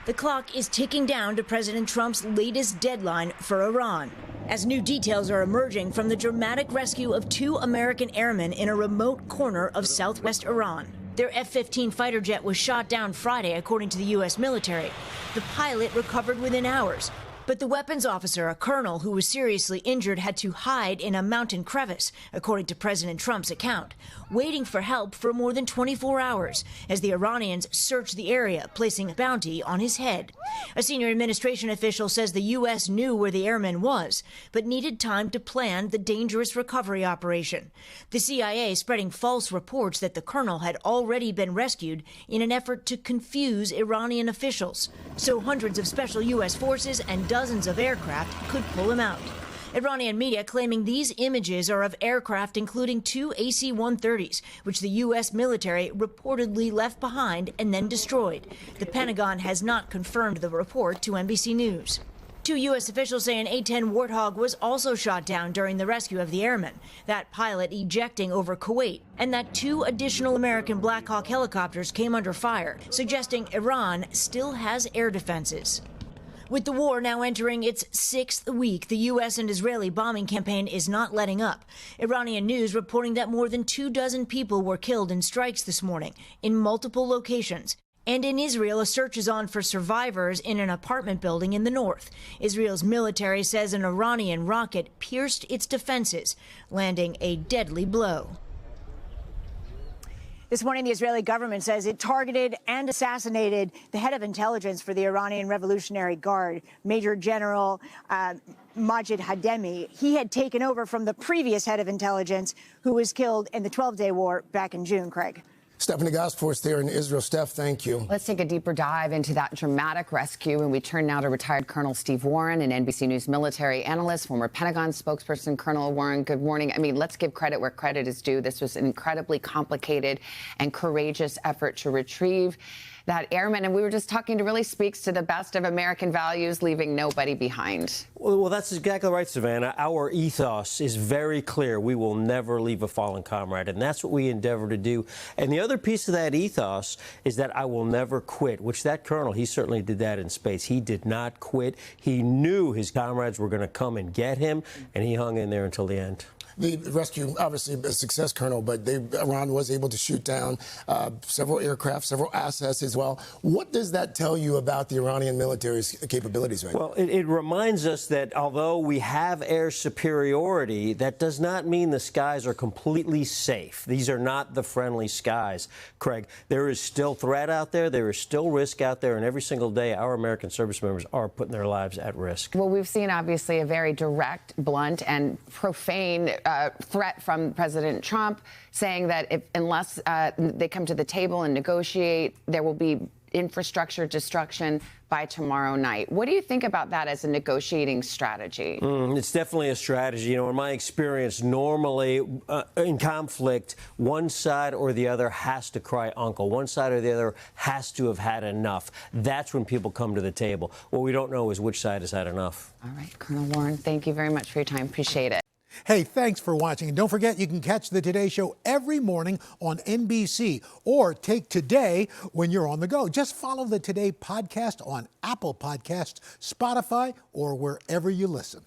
The clock is ticking down to President Trump's latest deadline for Iran, as new details are emerging from the dramatic rescue of 2 American airmen in a remote corner of southwest Iran. Their F-15 fighter jet was shot down Friday, according to the U.S. military. The pilot recovered within hours, but the weapons officer, a colonel who was seriously injured, had to hide in a mountain crevice, according to President Trump's account, waiting for help for more than 24 hours as the Iranians searched the area, placing a bounty on his head. A senior administration official says the U.S. knew where the airman was, but needed time to plan the dangerous recovery operation. The CIA spreading false reports that the colonel had already been rescued in an effort to confuse Iranian officials. So hundreds of special U.S. forces and dozens of aircraft could pull him out. Iranian media claiming these images are of aircraft including 2 AC-130s, which the U.S. military reportedly left behind and then destroyed. The Pentagon has not confirmed the report to NBC News. 2 U.S. officials say an A-10 Warthog was also shot down during the rescue of the airmen, that pilot ejecting over Kuwait, and that 2 additional American Black Hawk helicopters came under fire, suggesting Iran still has air defenses. With the war now entering its 6th week, the U.S. and Israeli bombing campaign is not letting up. Iranian news reporting that more than 24 people were killed in strikes this morning in multiple locations. And in Israel, a search is on for survivors in an apartment building in the north. Israel's military says an Iranian rocket pierced its defenses, landing a deadly blow. This morning, the Israeli government says it targeted and assassinated the head of intelligence for the Iranian Revolutionary Guard, Major General Majid Hademi. He had taken over from the previous head of intelligence, who was killed in the 12-day war back in June, Craig. Stephanie Gosk for us there in Israel. Steph, thank you. Let's take a deeper dive into that dramatic rescue, and we turn now to retired Colonel Steve Warren, an NBC News military analyst, former Pentagon spokesperson. Colonel Warren, good morning. I mean, let's give credit where credit is due. This was an incredibly complicated and courageous effort to retrieve that airman, and we were just talking to really speaks to the best of American values, leaving nobody behind. Well, that's exactly right, Savannah. Our ethos is very clear. We will never leave a fallen comrade, and that's what we endeavor to do. And the other piece of that ethos is that I will never quit, which that colonel, he certainly did that in space. He did not quit. He knew his comrades were going to come and get him, and he hung in there until the end. The rescue, obviously a success, Colonel, but Iran was able to shoot down several aircraft, several assets as well. What does that tell you about the Iranian military's capabilities right now? Well, it reminds us that although we have air superiority, that does not mean the skies are completely safe. These are not the friendly skies, Craig. There is still threat out there. There is still risk out there. And every single day, our American service members are putting their lives at risk. Well, we've seen, obviously, a very direct, blunt, and profane threat from President Trump, saying that unless they come to the table and negotiate, there will be infrastructure destruction by tomorrow night. What do you think about that as a negotiating strategy? It's definitely a strategy. You know, in my experience, normally in conflict, one side or the other has to cry uncle. One side or the other has to have had enough. That's when people come to the table. What we don't know is which side has had enough. All right, Colonel Warren, thank you very much for your time. Appreciate it. Hey, thanks for watching. And don't forget, you can catch the Today Show every morning on NBC or take Today when you're on the go. Just follow the Today podcast on Apple Podcasts, Spotify, or wherever you listen.